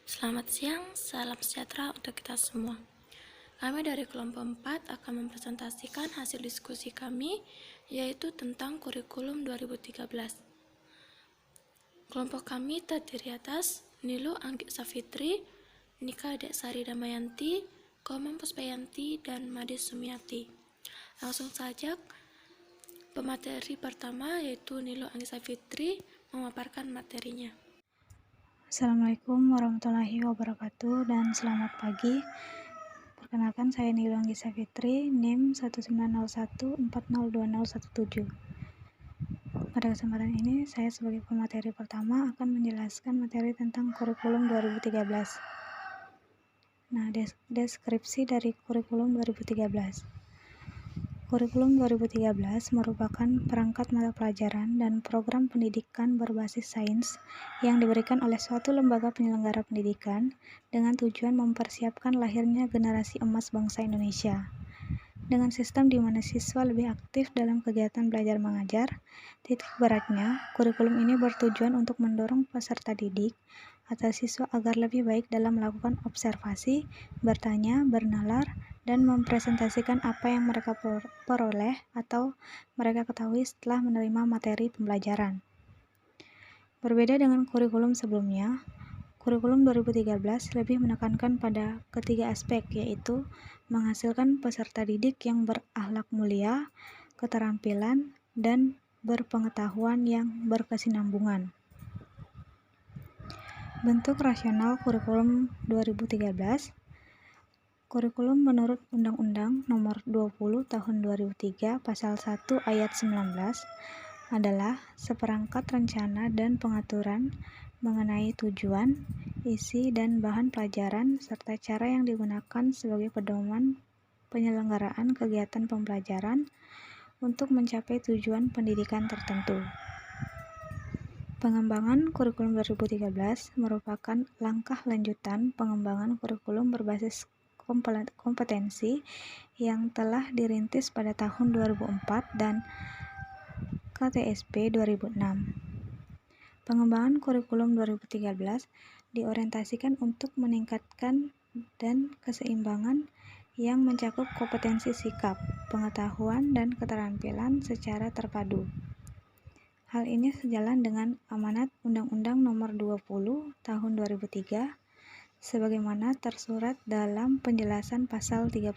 Selamat siang, salam sejahtera untuk kita semua. Kami dari kelompok 4 akan mempresentasikan hasil diskusi kami, yaitu tentang kurikulum 2013. Kelompok kami terdiri atas Nilu Anggik Safitri, Nika Deksari Damayanti, Komang Puspayanti, dan Made Sumiati. Langsung saja, pemateri pertama yaitu Nilu Anggik Safitri memaparkan materinya. Assalamualaikum warahmatullahi wabarakatuh dan selamat pagi. Perkenalkan, saya Nilu Anggik Safitri, NIM 1901402017. Pada kesempatan ini, saya sebagai pemateri pertama akan menjelaskan materi tentang kurikulum 2013. Nah, deskripsi dari kurikulum 2013. Kurikulum 2013 merupakan perangkat mata pelajaran dan program pendidikan berbasis sains yang diberikan oleh suatu lembaga penyelenggara pendidikan dengan tujuan mempersiapkan lahirnya generasi emas bangsa Indonesia. Dengan sistem di mana siswa lebih aktif dalam kegiatan belajar mengajar, titik beratnya, kurikulum ini bertujuan untuk mendorong peserta didik atau siswa agar lebih baik dalam melakukan observasi, bertanya, bernalar, dan mempresentasikan apa yang mereka peroleh atau mereka ketahui setelah menerima materi pembelajaran. Berbeda dengan kurikulum sebelumnya, kurikulum 2013 lebih menekankan pada ketiga aspek, yaitu menghasilkan peserta didik yang berakhlak mulia, keterampilan, dan berpengetahuan yang berkesinambungan. Bentuk rasional kurikulum 2013. Kurikulum menurut Undang-Undang Nomor 20 Tahun 2003 Pasal 1 Ayat 19 adalah seperangkat rencana dan pengaturan mengenai tujuan, isi, dan bahan pelajaran serta cara yang digunakan sebagai pedoman penyelenggaraan kegiatan pembelajaran untuk mencapai tujuan pendidikan tertentu. Pengembangan kurikulum 2013 merupakan langkah lanjutan pengembangan kurikulum berbasis kompetensi yang telah dirintis pada tahun 2004 dan KTSP 2006. Pengembangan kurikulum 2013 diorientasikan untuk meningkatkan dan keseimbangan yang mencakup kompetensi sikap, pengetahuan, dan keterampilan secara terpadu. Hal ini sejalan dengan amanat Undang-Undang Nomor 20 Tahun 2003 sebagaimana tersurat dalam penjelasan pasal 35.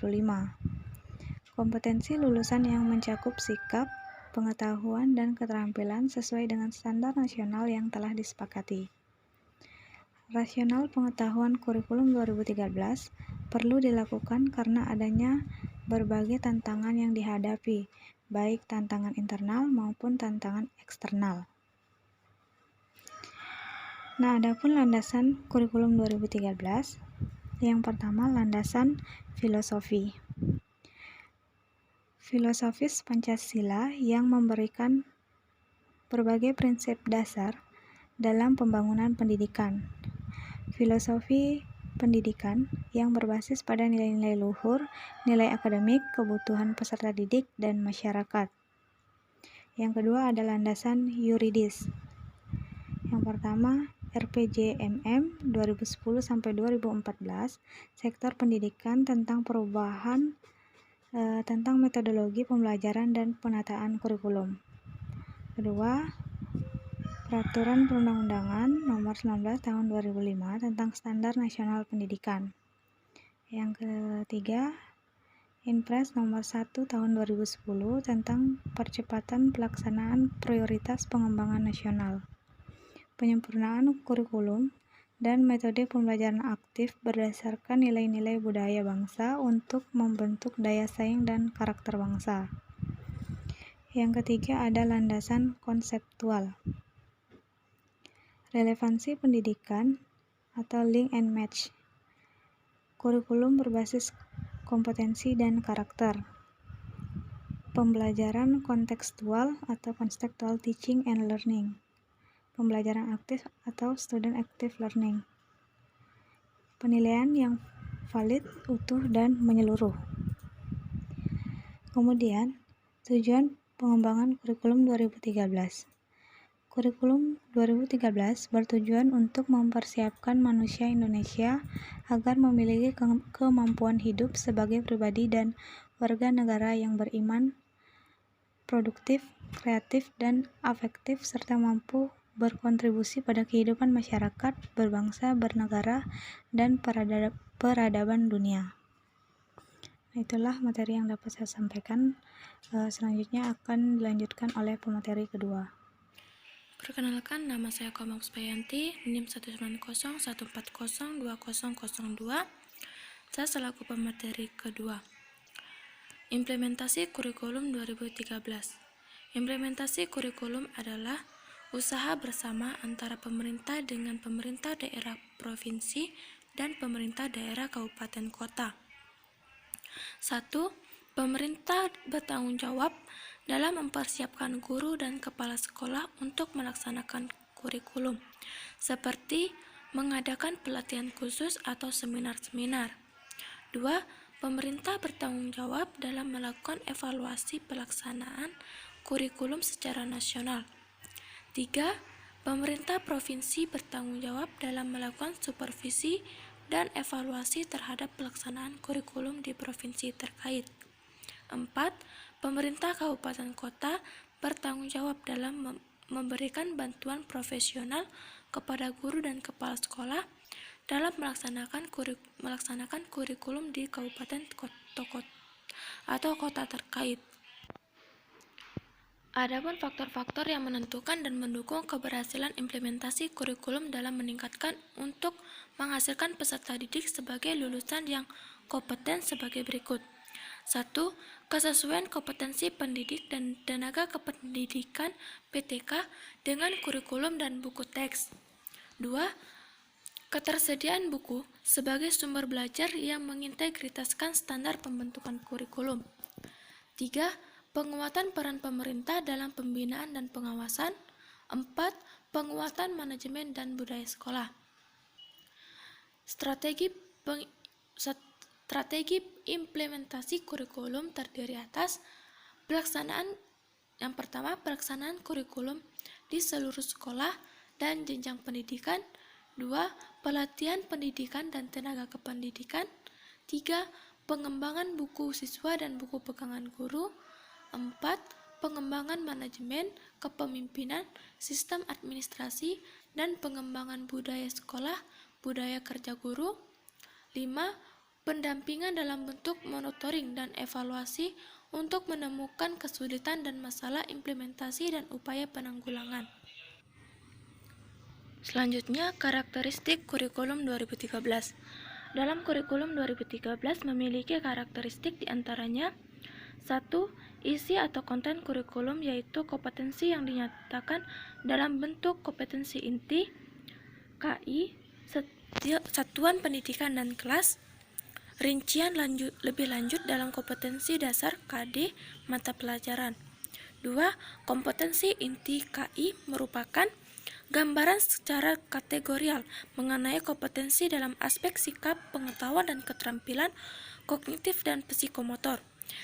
Kompetensi lulusan yang mencakup sikap, pengetahuan, dan keterampilan sesuai dengan standar nasional yang telah disepakati. Rasional pengetahuan kurikulum 2013 perlu dilakukan karena adanya berbagai tantangan yang dihadapi, baik tantangan internal maupun tantangan eksternal. Nah, adapun landasan kurikulum 2013, yang pertama landasan filosofi. Filosofis Pancasila yang memberikan berbagai prinsip dasar dalam pembangunan pendidikan. Filosofi pendidikan yang berbasis pada nilai-nilai luhur, nilai akademik, kebutuhan peserta didik, dan masyarakat. Yang kedua ada landasan yuridis. Yang pertama, RPJMM 2010-2014, sektor pendidikan tentang perubahan tentang metodologi pembelajaran dan penataan kurikulum. Kedua, Peraturan Perundang-undangan Nomor 19 Tahun 2005 tentang Standar Nasional Pendidikan. Yang ketiga, Inpres Nomor 1 Tahun 2010 tentang percepatan pelaksanaan prioritas pengembangan nasional. Penyempurnaan kurikulum dan metode pembelajaran aktif berdasarkan nilai-nilai budaya bangsa untuk membentuk daya saing dan karakter bangsa. Yang ketiga ada landasan konseptual. Relevansi pendidikan atau link and match. Kurikulum berbasis kompetensi dan karakter. Pembelajaran kontekstual atau contextual teaching and learning. Pembelajaran aktif atau student active learning. Penilaian yang valid, utuh, dan menyeluruh. Kemudian, tujuan pengembangan kurikulum 2013. Kurikulum 2013 bertujuan untuk mempersiapkan manusia Indonesia agar memiliki kemampuan hidup sebagai pribadi dan warga negara yang beriman, produktif, kreatif, dan afektif, serta mampu berkontribusi pada kehidupan masyarakat, berbangsa, bernegara, dan peradaban dunia. Nah, itulah materi yang dapat saya sampaikan. Selanjutnya akan dilanjutkan oleh pemateri kedua. Perkenalkan, nama saya Komang Puspayanti, NIM 19014020002. Saya selaku pemateri kedua. Implementasi kurikulum 2013. Implementasi kurikulum adalah usaha bersama antara pemerintah dengan pemerintah daerah provinsi dan pemerintah daerah kabupaten kota. 1. Pemerintah bertanggung jawab dalam mempersiapkan guru dan kepala sekolah untuk melaksanakan kurikulum, seperti mengadakan pelatihan khusus atau seminar-seminar. 2. Pemerintah bertanggung jawab dalam melakukan evaluasi pelaksanaan kurikulum secara nasional. 3. Pemerintah provinsi bertanggung jawab dalam melakukan supervisi dan evaluasi terhadap pelaksanaan kurikulum di provinsi terkait. 4. Pemerintah kabupaten kota bertanggung jawab dalam memberikan bantuan profesional kepada guru dan kepala sekolah dalam melaksanakan kurikulum di kabupaten atau kota terkait. Adapun faktor-faktor yang menentukan dan mendukung keberhasilan implementasi kurikulum dalam meningkatkan untuk menghasilkan peserta didik sebagai lulusan yang kompeten sebagai berikut. 1. Kesesuaian kompetensi pendidik dan tenaga kependidikan (PTK) dengan kurikulum dan buku teks. 2. Ketersediaan buku sebagai sumber belajar yang mengintegritaskan standar pembentukan kurikulum. 3. Penguatan peran pemerintah dalam pembinaan dan pengawasan. 4. Penguatan manajemen dan budaya sekolah. Strategi implementasi kurikulum terdiri atas yang pertama, pelaksanaan kurikulum di seluruh sekolah dan jenjang pendidikan. 2. Pelatihan pendidikan dan tenaga kependidikan. 3. Pengembangan buku siswa dan buku pegangan guru. 4. Pengembangan manajemen, kepemimpinan, sistem administrasi, dan pengembangan budaya sekolah, budaya kerja guru. 5. Pendampingan dalam bentuk monitoring dan evaluasi untuk menemukan kesulitan dan masalah implementasi dan upaya penanggulangan. Selanjutnya, karakteristik kurikulum 2013. Dalam kurikulum 2013 memiliki karakteristik diantaranya: 1. Isi atau konten kurikulum yaitu kompetensi yang dinyatakan dalam bentuk kompetensi inti, KI, satuan pendidikan dan kelas. Rincian lebih lanjut dalam kompetensi dasar KD mata pelajaran. 2. Kompetensi inti KI merupakan gambaran secara kategorial mengenai kompetensi dalam aspek sikap, pengetahuan dan keterampilan kognitif dan psikomotor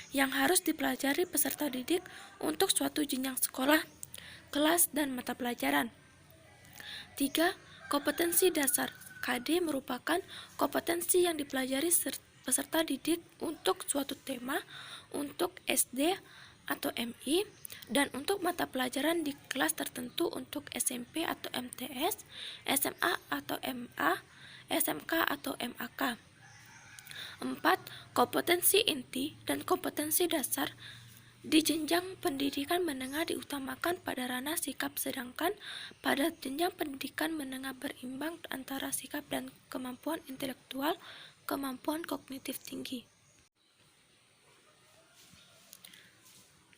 yang harus dipelajari peserta didik untuk suatu jenjang sekolah, kelas, dan mata pelajaran. 3. Kompetensi dasar KD merupakan kompetensi yang dipelajari peserta didik untuk suatu tema, untuk SD atau MI, dan untuk mata pelajaran di kelas tertentu untuk SMP atau MTS, SMA atau MA, SMK atau MAK. 4. Kompetensi inti dan kompetensi dasar di jenjang pendidikan menengah diutamakan pada ranah sikap, sedangkan pada jenjang pendidikan menengah berimbang antara sikap dan kemampuan intelektual, kemampuan kognitif tinggi.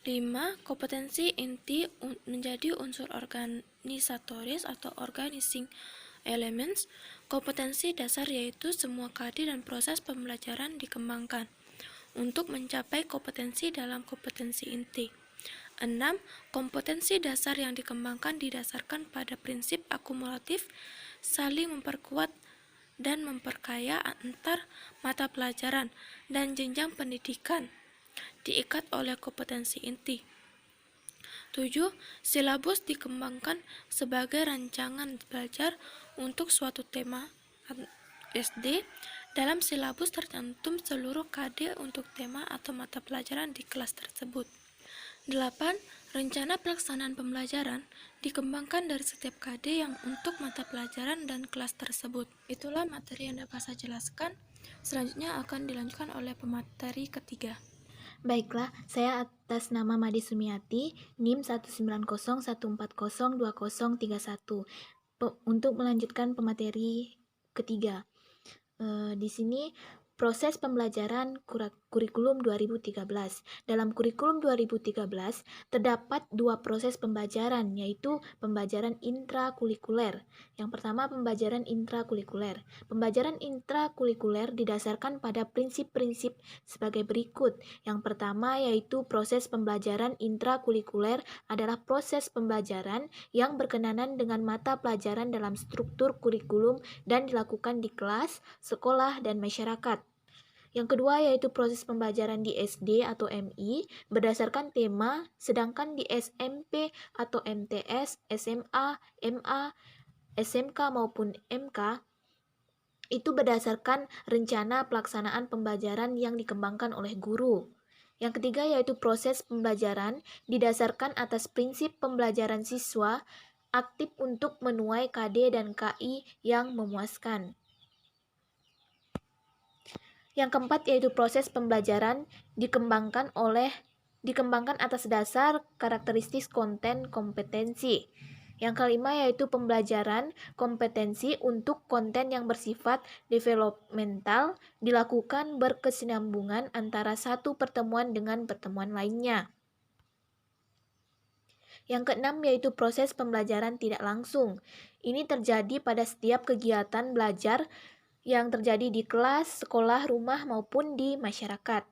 5. Kompetensi inti menjadi unsur organisatoris atau organizing elements. Kompetensi dasar yaitu semua KD dan proses pembelajaran dikembangkan untuk mencapai kompetensi dalam kompetensi inti. 6. Kompetensi dasar yang dikembangkan didasarkan pada prinsip akumulatif, saling memperkuat dan memperkaya antar mata pelajaran dan jenjang pendidikan, diikat oleh kompetensi inti. 7. Silabus dikembangkan sebagai rancangan belajar untuk suatu tema SD. Dalam silabus tercantum seluruh KD untuk tema atau mata pelajaran di kelas tersebut. 8. Rencana pelaksanaan pembelajaran dikembangkan dari setiap KD yang untuk mata pelajaran dan kelas tersebut. Itulah materi yang dapat saya jelaskan. Selanjutnya akan dilanjutkan oleh pemateri ketiga. Baiklah, saya atas nama Made Sumiati, NIM 19014020031, untuk melanjutkan pemateri ketiga. Di sini proses pembelajaran kurikulum 2013. Dalam kurikulum 2013 terdapat dua proses pembelajaran, yaitu pembelajaran intrakurikuler. Yang pertama, pembelajaran intrakurikuler. Pembelajaran intrakurikuler didasarkan pada prinsip-prinsip sebagai berikut. Yang pertama yaitu proses pembelajaran intrakurikuler adalah proses pembelajaran yang berkenaan dengan mata pelajaran dalam struktur kurikulum dan dilakukan di kelas, sekolah, dan masyarakat. Yang kedua yaitu proses pembelajaran di SD atau MI berdasarkan tema, sedangkan di SMP atau MTS, SMA, MA, SMK maupun MK itu berdasarkan rencana pelaksanaan pembelajaran yang dikembangkan oleh guru. Yang ketiga yaitu proses pembelajaran didasarkan atas prinsip pembelajaran siswa aktif untuk menuai KD dan KI yang memuaskan. Yang keempat yaitu proses pembelajaran dikembangkan atas dasar karakteristik konten kompetensi. Yang kelima yaitu pembelajaran kompetensi untuk konten yang bersifat developmental dilakukan berkesinambungan antara satu pertemuan dengan pertemuan lainnya. Yang keenam yaitu proses pembelajaran tidak langsung. Ini terjadi pada setiap kegiatan belajar yang terjadi di kelas, sekolah, rumah, maupun di masyarakat.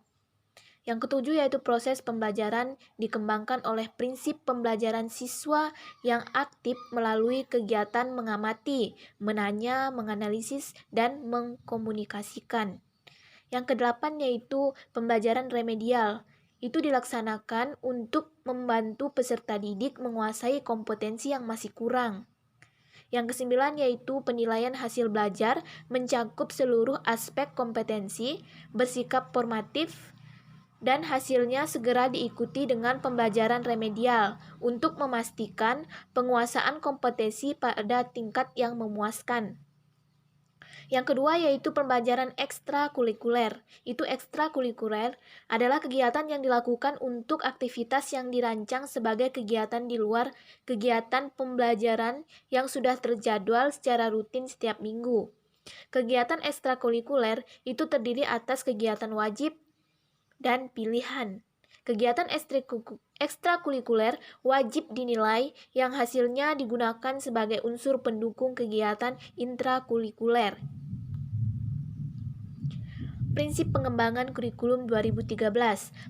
Yang ketujuh yaitu proses pembelajaran dikembangkan oleh prinsip pembelajaran siswa yang aktif melalui kegiatan mengamati, menanya, menganalisis, dan mengkomunikasikan. Yang kedelapan yaitu pembelajaran remedial. Itu dilaksanakan untuk membantu peserta didik menguasai kompetensi yang masih kurang. Yang kesembilan yaitu penilaian hasil belajar mencakup seluruh aspek kompetensi, bersikap formatif, dan hasilnya segera diikuti dengan pembelajaran remedial untuk memastikan penguasaan kompetensi pada tingkat yang memuaskan. Yang kedua yaitu pembelajaran ekstrakurikuler. Itu ekstrakurikuler adalah kegiatan yang dilakukan untuk aktivitas yang dirancang sebagai kegiatan di luar kegiatan pembelajaran yang sudah terjadwal secara rutin setiap minggu. Kegiatan ekstrakurikuler itu terdiri atas kegiatan wajib dan pilihan. Kegiatan ekstrakurikuler wajib dinilai yang hasilnya digunakan sebagai unsur pendukung kegiatan intrakurikuler. Prinsip pengembangan kurikulum 2013.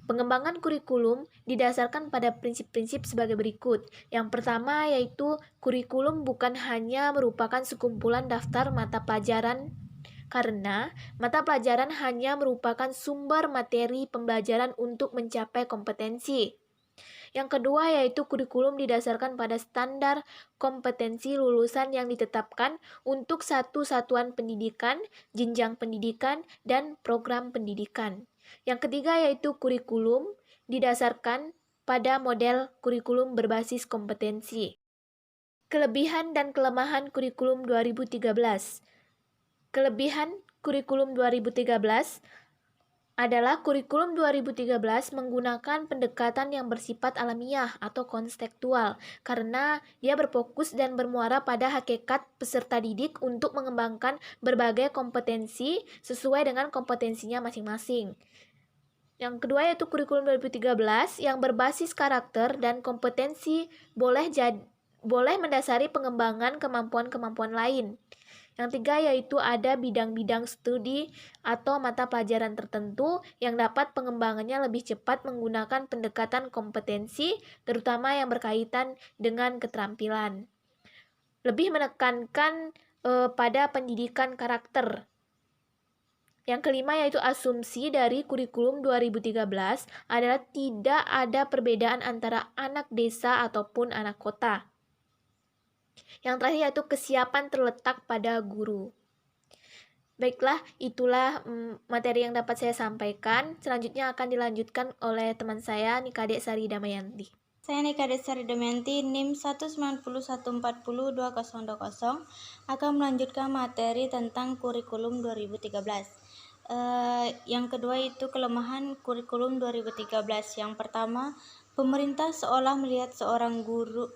Pengembangan kurikulum didasarkan pada prinsip-prinsip sebagai berikut. Yang pertama yaitu kurikulum bukan hanya merupakan sekumpulan daftar mata pelajaran karena mata pelajaran hanya merupakan sumber materi pembelajaran untuk mencapai kompetensi. Yang kedua yaitu kurikulum didasarkan pada standar kompetensi lulusan yang ditetapkan untuk satu satuan pendidikan, jenjang pendidikan, dan program pendidikan. Yang ketiga yaitu kurikulum didasarkan pada model kurikulum berbasis kompetensi. Kelebihan dan kelemahan kurikulum 2013. Kelebihan kurikulum 2013 adalah kurikulum 2013 menggunakan pendekatan yang bersifat alamiah atau konstekstual karena dia berfokus dan bermuara pada hakikat peserta didik untuk mengembangkan berbagai kompetensi sesuai dengan kompetensinya masing-masing. Yang kedua yaitu kurikulum 2013 yang berbasis karakter dan kompetensi boleh mendasari pengembangan kemampuan-kemampuan lain. Yang tiga yaitu ada bidang-bidang studi atau mata pelajaran tertentu yang dapat pengembangannya lebih cepat menggunakan pendekatan kompetensi, terutama yang berkaitan dengan keterampilan. Lebih menekankan pada pendidikan karakter. Yang kelima yaitu asumsi dari kurikulum 2013 adalah tidak ada perbedaan antara anak desa ataupun anak kota. Yang terakhir yaitu kesiapan terletak pada guru. Baiklah, itulah materi yang dapat saya sampaikan. Selanjutnya akan dilanjutkan oleh teman saya Nikade Sari Damayanti. Saya Nikade Sari Damayanti, NIM 191402020, akan melanjutkan materi tentang kurikulum 2013. Yang kedua itu kelemahan kurikulum 2013. Yang pertama, pemerintah seolah melihat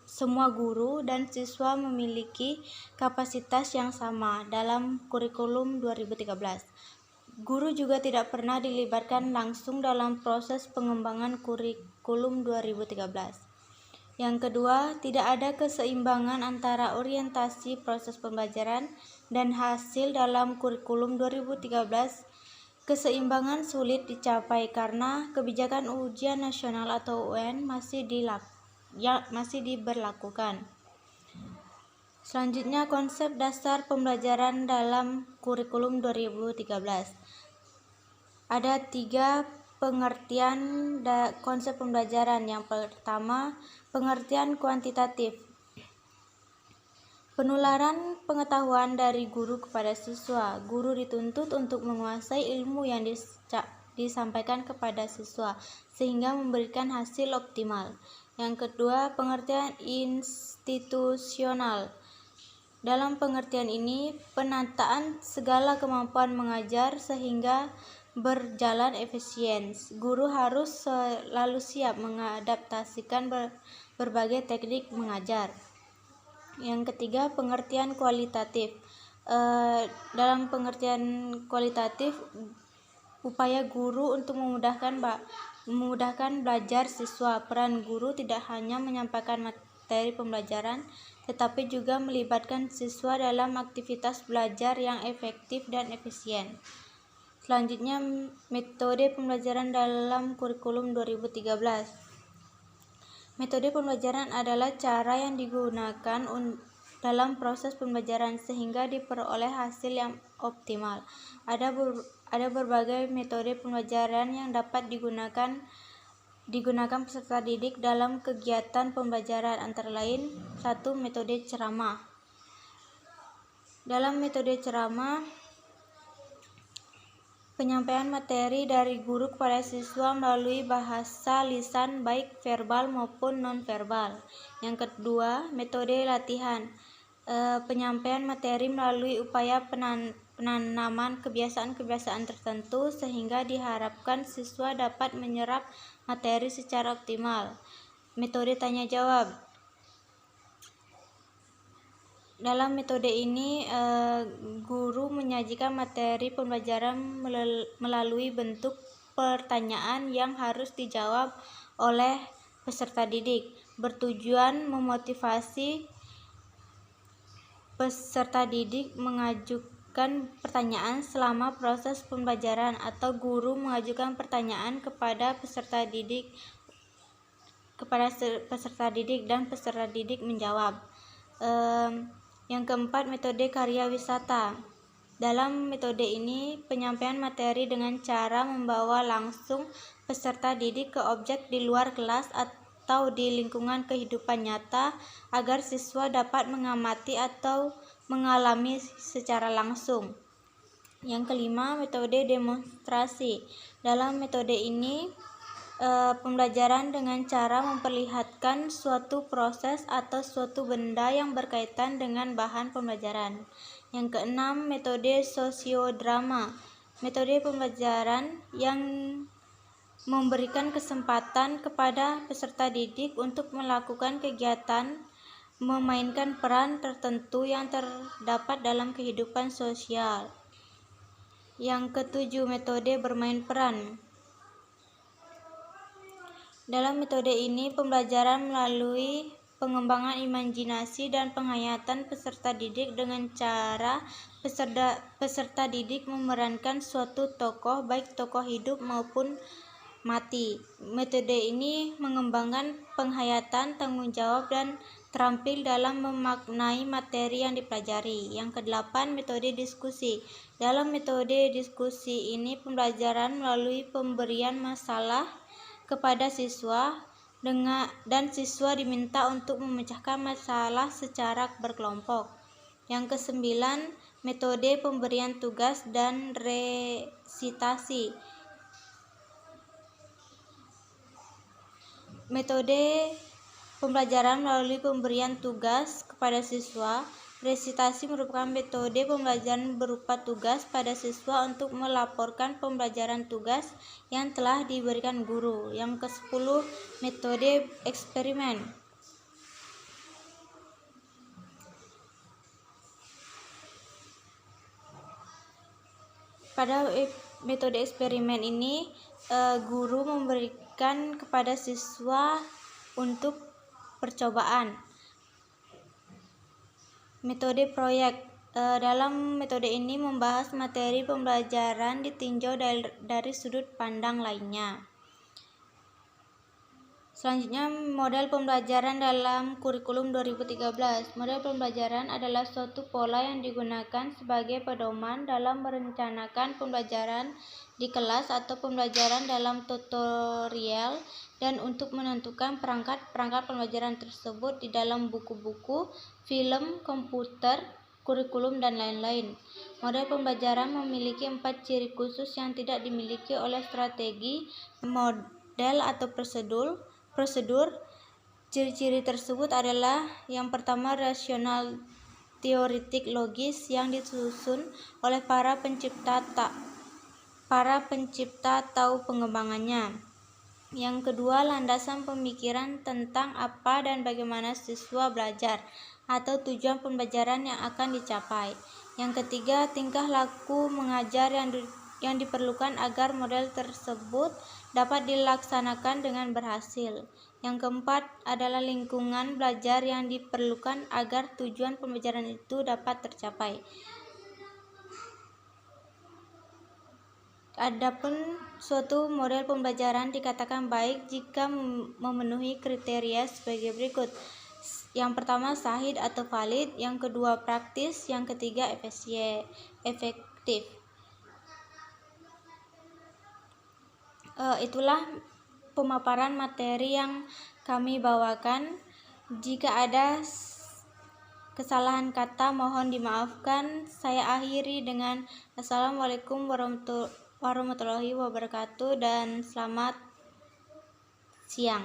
semua guru dan siswa memiliki kapasitas yang sama dalam kurikulum 2013. Guru juga tidak pernah dilibatkan langsung dalam proses pengembangan kurikulum 2013. Yang kedua, tidak ada keseimbangan antara orientasi proses pembelajaran dan hasil dalam kurikulum 2013. Keseimbangan sulit dicapai karena kebijakan ujian nasional atau UN masih diberlakukan. Selanjutnya, konsep dasar pembelajaran dalam kurikulum 2013. Ada 3 pengertian konsep pembelajaran. Yang pertama, pengertian kuantitatif. Penularan pengetahuan dari guru kepada siswa. Guru dituntut untuk menguasai ilmu yang disampaikan kepada siswa, sehingga memberikan hasil optimal. Yang kedua, pengertian institusional. Dalam pengertian ini, penataan segala kemampuan mengajar sehingga berjalan efisien. Guru harus selalu siap mengadaptasikan berbagai teknik mengajar. Yang ketiga, pengertian kualitatif. Dalam pengertian kualitatif, upaya guru untuk memudahkan belajar siswa. Peran guru tidak hanya menyampaikan materi pembelajaran, tetapi juga melibatkan siswa dalam aktivitas belajar yang efektif dan efisien. Selanjutnya, metode pembelajaran dalam kurikulum 2013. Metode pembelajaran adalah cara yang digunakan dalam proses pembelajaran sehingga diperoleh hasil yang optimal. Ada berbagai metode pembelajaran yang dapat digunakan peserta didik dalam kegiatan pembelajaran, antara lain 1. Metode ceramah. Dalam metode ceramah, penyampaian materi dari guru kepada siswa melalui bahasa lisan baik verbal maupun non-verbal. Yang kedua, metode latihan. Penyampaian materi melalui upaya penanaman kebiasaan-kebiasaan tertentu sehingga diharapkan siswa dapat menyerap materi secara optimal. Metode tanya jawab. Dalam metode ini, guru menyajikan materi pembelajaran melalui bentuk pertanyaan yang harus dijawab oleh peserta didik, bertujuan memotivasi peserta didik mengajukan pertanyaan selama proses pembelajaran, atau guru mengajukan pertanyaan kepada peserta didik dan peserta didik menjawab. Yang keempat, metode karya wisata. Dalam metode ini, penyampaian materi dengan cara membawa langsung peserta didik ke objek di luar kelas atau di lingkungan kehidupan nyata agar siswa dapat mengamati atau mengalami secara langsung. Yang kelima, metode demonstrasi. Dalam metode ini, pembelajaran dengan cara memperlihatkan suatu proses atau suatu benda yang berkaitan dengan bahan pembelajaran. Yang keenam, metode sosiodrama. Metode pembelajaran yang memberikan kesempatan kepada peserta didik untuk melakukan kegiatan memainkan peran tertentu yang terdapat dalam kehidupan sosial. Yang ketujuh, metode bermain peran. Dalam metode ini, pembelajaran melalui pengembangan imajinasi dan penghayatan peserta didik dengan cara peserta didik memerankan suatu tokoh, baik tokoh hidup maupun mati. Metode ini mengembangkan penghayatan, tanggung jawab, dan terampil dalam memaknai materi yang dipelajari. Yang kedelapan, metode diskusi. Dalam metode diskusi ini, pembelajaran melalui pemberian masalah kepada siswa dan siswa diminta untuk memecahkan masalah secara berkelompok. Yang kesembilan, metode pemberian tugas dan resitasi. Metode pembelajaran melalui pemberian tugas kepada siswa. Resitasi merupakan metode pembelajaran berupa tugas pada siswa untuk melaporkan pembelajaran tugas yang telah diberikan guru. Yang ke-10, metode eksperimen. Pada metode eksperimen ini, guru memberikan kepada siswa untuk percobaan. Metode proyek. Dalam metode ini membahas materi pembelajaran ditinjau dari sudut pandang lainnya. Selanjutnya, model pembelajaran dalam kurikulum 2013. Model pembelajaran adalah suatu pola yang digunakan sebagai pedoman dalam merencanakan pembelajaran di kelas atau pembelajaran dalam tutorial dan untuk menentukan perangkat pembelajaran tersebut di dalam buku-buku, film, komputer, kurikulum, dan lain-lain. Model pembelajaran memiliki 4 ciri khusus yang tidak dimiliki oleh strategi, model, atau prosedur. Ciri-ciri tersebut adalah: yang pertama, rasional teoritik logis yang disusun oleh para pencipta atau pengembangannya. Yang kedua, landasan pemikiran tentang apa dan bagaimana siswa belajar atau tujuan pembelajaran yang akan dicapai. Yang ketiga, tingkah laku mengajar yang diperlukan agar model tersebut dapat dilaksanakan dengan berhasil. Yang keempat adalah lingkungan belajar yang diperlukan agar tujuan pembelajaran itu dapat tercapai. Adapun suatu model pembelajaran dikatakan baik jika memenuhi kriteria sebagai berikut. Yang pertama, sahih atau valid. Yang kedua, praktis. Yang ketiga, efektif. Itulah pemaparan materi yang kami bawakan. Jika ada kesalahan kata mohon dimaafkan. Saya akhiri dengan Assalamualaikum warahmatullahi wabarakatuh dan selamat siang.